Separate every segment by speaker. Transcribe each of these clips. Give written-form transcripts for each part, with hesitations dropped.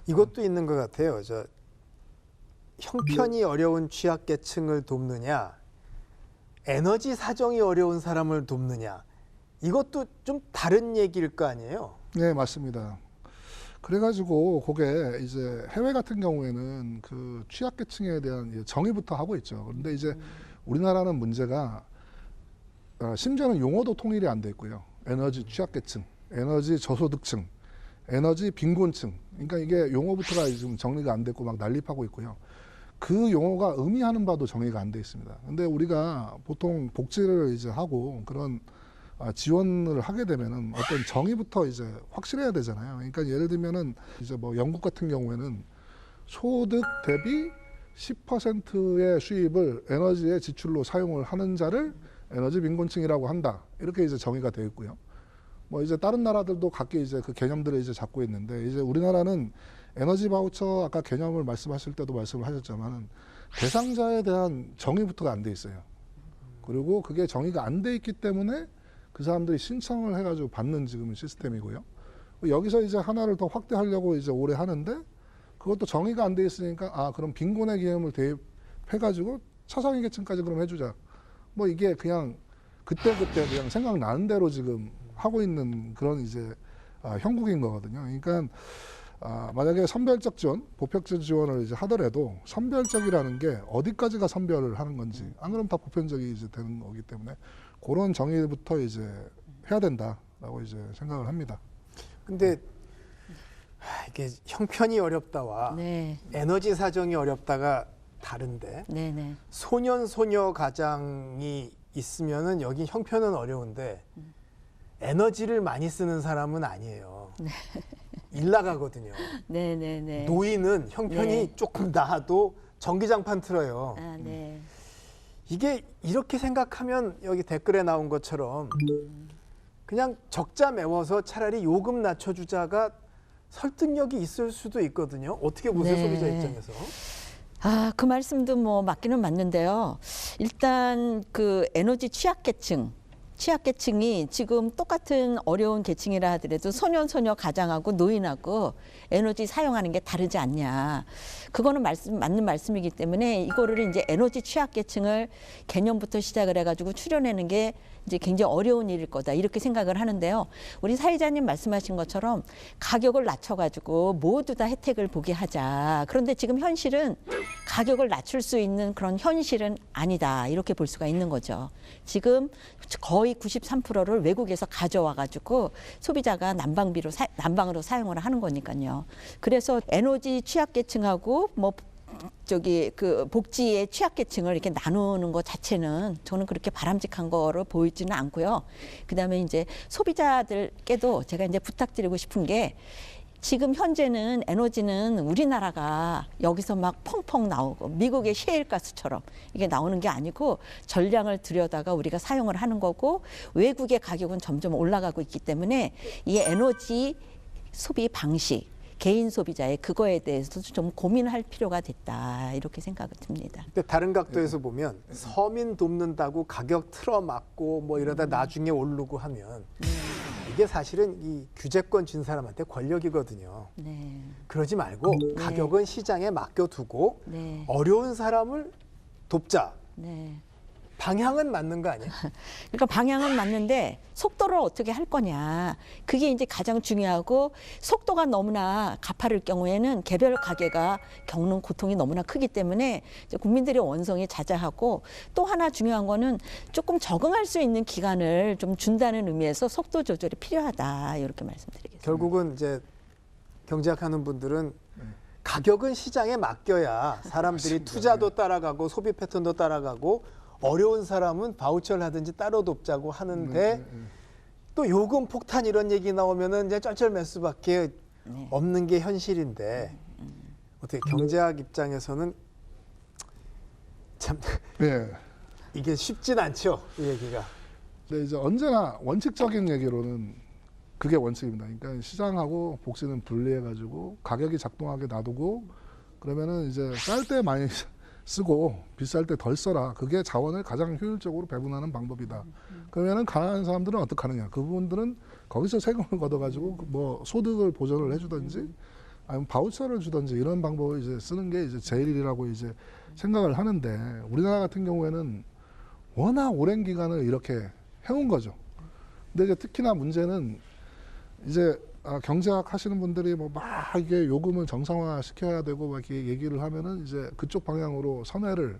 Speaker 1: 이것도 있는 것 같아요. 형편이 어려운 취약계층을 돕느냐, 에너지 사정이 어려운 사람을 돕느냐, 이것도 좀 다른 얘기일 거 아니에요?
Speaker 2: 네, 맞습니다. 그래가지고 그게 이제 해외 같은 경우에는 그 취약계층에 대한 정의부터 하고 있죠. 그런데 이제 우리나라는 문제가 심지어는 용어도 통일이 안 돼 있고요. 에너지 취약계층, 에너지 저소득층, 에너지 빈곤층. 그러니까 이게 용어부터가 지금 정리가 안 됐고 막 난립하고 있고요. 그 용어가 의미하는 바도 정의가 안 돼 있습니다. 근데 우리가 보통 복지를 이제 하고 그런 지원을 하게 되면은 어떤 정의부터 이제 확실해야 되잖아요. 그러니까 예를 들면은 이제 뭐 영국 같은 경우에는 소득 대비 10%의 수입을 에너지의 지출로 사용을 하는 자를 에너지 빈곤층이라고 한다. 이렇게 이제 정의가 되어 있고요. 뭐 이제 다른 나라들도 각기 이제 그 개념들을 이제 잡고 있는데 이제 우리나라는 에너지 바우처 아까 개념을 말씀하실 때도 말씀을 하셨지만은 대상자에 대한 정의부터가 안 돼 있어요. 그리고 그게 정의가 안 돼 있기 때문에 그 사람들이 신청을 해가지고 받는 지금 시스템이고요. 여기서 이제 하나를 더 확대하려고 이제 올해 하는데 그것도 정의가 안 돼 있으니까 그럼 빈곤의 개념을 대입해가지고 차상위 계층까지 그럼 해주자. 뭐 이게 그냥 그때 그냥 생각나는 대로 지금 하고 있는 그런 이제 형국인 거거든요. 그러니까 만약에 선별적 지원, 보편적 지원을 이제 하더라도 선별적이라는 게 어디까지가 선별을 하는 건지 안 그러면 다 보편적이 이제 되는 거기 때문에 그런 정의부터 이제 해야 된다라고 이제 생각을 합니다.
Speaker 1: 근데 이게 형편이 어렵다와
Speaker 3: 네.
Speaker 1: 에너지 사정이 어렵다가 다른데
Speaker 3: 네네.
Speaker 1: 소년 소녀 가장이 있으면은 여기 형편은 어려운데 에너지를 많이 쓰는 사람은 아니에요.
Speaker 3: 네.
Speaker 1: 일 나가거든요.
Speaker 3: 네네네.
Speaker 1: 노인은 형편이
Speaker 3: 네.
Speaker 1: 조금 나아도 전기장판 틀어요.
Speaker 3: 네.
Speaker 1: 이게 이렇게 생각하면 여기 댓글에 나온 것처럼 그냥 적자 메워서 차라리 요금 낮춰주자가 설득력이 있을 수도 있거든요. 어떻게 보세요,
Speaker 3: 네.
Speaker 1: 소비자 입장에서?
Speaker 3: 그 말씀도 뭐 맞기는 맞는데요. 일단 그 에너지 취약계층이 지금 똑같은 어려운 계층이라 하더라도 소년, 소녀 가장하고 노인하고 에너지 사용하는 게 다르지 않냐. 그거는 맞는 말씀이기 때문에 이거를 이제 에너지 취약계층을 개념부터 시작을 해가지고 추려내는 게 이제 굉장히 어려운 일일 거다. 이렇게 생각을 하는데요. 우리 사회자님 말씀하신 것처럼 가격을 낮춰가지고 모두 다 혜택을 보게 하자. 그런데 지금 현실은 가격을 낮출 수 있는 그런 현실은 아니다. 이렇게 볼 수가 있는 거죠. 지금 거의 93%를 외국에서 가져와가지고 소비자가 난방으로 사용을 하는 거니까요. 그래서 에너지 취약계층하고 그 복지의 취약계층을 이렇게 나누는 것 자체는 저는 그렇게 바람직한 거로 보이지는 않고요. 그다음에 이제 소비자들께도 제가 이제 부탁드리고 싶은 게 지금 현재는 에너지는 우리나라가 여기서 막 펑펑 나오고 미국의 셰일가스처럼 이게 나오는 게 아니고 전량을 들여다가 우리가 사용을 하는 거고 외국의 가격은 점점 올라가고 있기 때문에 이 에너지 소비 방식 개인 소비자의 그거에 대해서도 좀 고민할 필요가 됐다 이렇게 생각이 듭니다.
Speaker 1: 근데 다른 각도에서 보면 서민 돕는다고 가격 틀어막고 뭐 이러다 나중에 오르고 하면 이게 사실은 이 규제권 쥔 사람한테 권력이거든요.
Speaker 3: 네.
Speaker 1: 그러지 말고 가격은 시장에 맡겨두고
Speaker 3: 네.
Speaker 1: 어려운 사람을 돕자.
Speaker 3: 네.
Speaker 1: 방향은 맞는 거 아니에요?
Speaker 3: 그러니까 방향은 맞는데 속도를 어떻게 할 거냐. 그게 이제 가장 중요하고 속도가 너무나 가파를 경우에는 개별 가게가 겪는 고통이 너무나 크기 때문에 이제 국민들의 원성이 자자하고 또 하나 중요한 거는 조금 적응할 수 있는 기간을 좀 준다는 의미에서 속도 조절이 필요하다. 이렇게 말씀드리겠습니다.
Speaker 1: 결국은 이제 경제학하는 분들은 가격은 시장에 맡겨야 사람들이 투자도 따라가고 소비 패턴도 따라가고 어려운 사람은 바우처를 하든지 따로 돕자고 하는데 또 요금 폭탄 이런 얘기 나오면은 이제 쩔쩔맬 수밖에 없는 게 현실인데 어떻게 경제학 입장에서는 참 이게 쉽진 않죠, 이 얘기가.
Speaker 2: 네, 이제 언제나 원칙적인 얘기로는 그게 원칙입니다. 그러니까 시장하고 복지는 분리해가지고 가격이 작동하게 놔두고 그러면은 이제 쌀 때 많이 쓰고 비쌀 때 덜 써라. 그게 자원을 가장 효율적으로 배분하는 방법이다. 그러면은 가난한 사람들은 어떻게 하느냐. 그분들은 거기서 세금을 걷어가지고 뭐 소득을 보전을 해주든지 아니면 바우처를 주든지 이런 방법을 이제 쓰는 게 이제 제일이라고 이제 생각을 하는데, 우리나라 같은 경우에는 워낙 오랜 기간을 이렇게 해온 거죠. 근데 이제 특히나 문제는 이제 경제학 하시는 분들이 뭐 막 이게 요금을 정상화 시켜야 되고 막 이렇게 얘기를 하면은 이제 그쪽 방향으로 선회를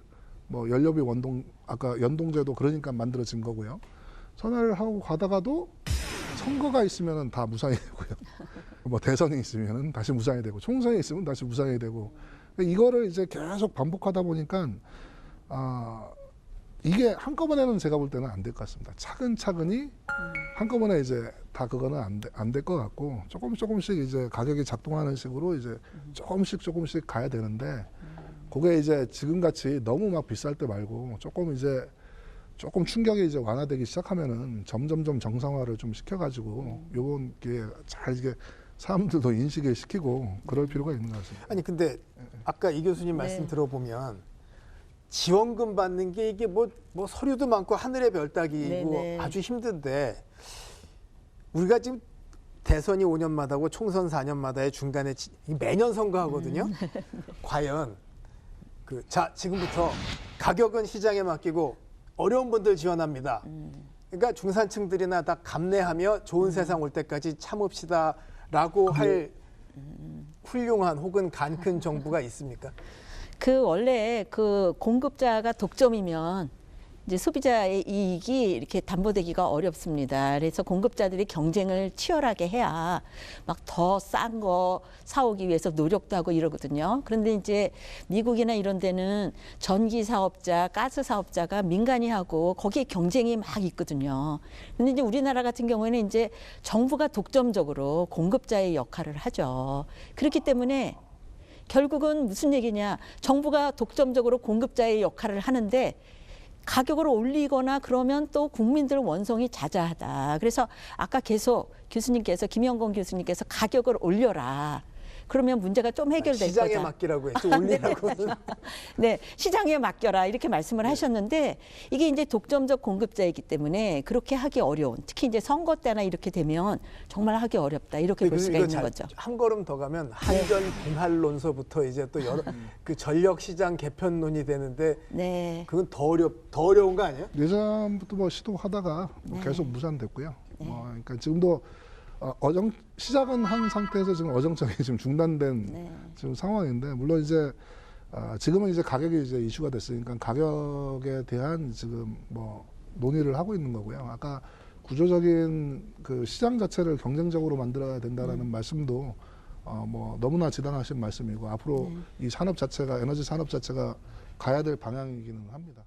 Speaker 2: 뭐 연료비 원동 아까 연동제도 그러니까 만들어진 거고요. 선회를 하고 가다가도 선거가 있으면은 다 무산이 되고요. 뭐 대선이 있으면은 다시 무산이 되고 총선이 있으면 다시 무산이 되고, 이거를 이제 계속 반복하다 보니까 이게 한꺼번에는 제가 볼 때는 안 될 것 같습니다. 차근차근히 한꺼번에 이제 다 그거는 안 될 것 같고, 조금씩 이제 가격이 작동하는 식으로 이제 조금씩 가야 되는데, 그게 이제 지금 같이 너무 막 비쌀 때 말고 조금 충격이 이제 완화되기 시작하면은 점점점 정상화를 좀 시켜가지고 요번 게 잘 이게 사람들도 인식을 시키고 그럴 필요가 있는 것 같습니다.
Speaker 1: 아니 근데 아까 이 교수님 말씀 들어보면 지원금 받는 게 이게 뭐 서류도 많고 하늘의 별 따기고
Speaker 3: 네네.
Speaker 1: 아주 힘든데, 우리가 지금 대선이 5년마다고 총선 4년마다의 중간에 매년 선거하거든요. 과연 자 지금부터 가격은 시장에 맡기고 어려운 분들 지원합니다. 그러니까 중산층들이나 다 감내하며 좋은 세상 올 때까지 참읍시다라고 할 훌륭한 혹은 간 큰 정부가 있습니까?
Speaker 3: 원래 공급자가 독점이면 이제 소비자의 이익이 이렇게 담보되기가 어렵습니다. 그래서 공급자들이 경쟁을 치열하게 해야 막 더 싼 거 사오기 위해서 노력도 하고 이러거든요. 그런데 이제 미국이나 이런 데는 전기 사업자, 가스 사업자가 민간이 하고 거기에 경쟁이 막 있거든요. 근데 이제 우리나라 같은 경우에는 이제 정부가 독점적으로 공급자의 역할을 하죠. 그렇기 때문에 결국은 무슨 얘기냐? 정부가 독점적으로 공급자의 역할을 하는데 가격을 올리거나 그러면 또 국민들 원성이 자자하다. 그래서 아까 계속 김영건 교수님께서 가격을 올려라. 그러면 문제가 좀 해결될
Speaker 1: 시장에
Speaker 3: 거죠.
Speaker 1: 맡기라고 했죠. 올리라고는.
Speaker 3: 네, 시장에 맡겨라 이렇게 말씀을 하셨는데, 이게 이제 독점적 공급자이기 때문에 그렇게 하기 어려운, 특히 이제 선거 때나 이렇게 되면 정말 하기 어렵다 이렇게 볼 수가 있는 거죠.
Speaker 1: 한 걸음 더 가면 한전 분할 논서부터 이제 또 여러 전력 시장 개편론이 되는데,
Speaker 3: 네.
Speaker 1: 그건 더 어려운 거 아니에요?
Speaker 2: 예전부터 뭐 시도하다가 계속 무산됐고요. 그러니까 지금도 시작은 한 상태에서 지금 어정쩡히 지금 중단된 지금 상황인데, 물론 이제 지금은 이제 가격이 이제 이슈가 됐으니까 가격에 대한 지금 뭐 논의를 하고 있는 거고요. 아까 구조적인 시장 자체를 경쟁적으로 만들어야 된다라는 말씀도 뭐 너무나 지당하신 말씀이고, 앞으로 이 산업 자체가, 에너지 산업 자체가 가야 될 방향이기는 합니다.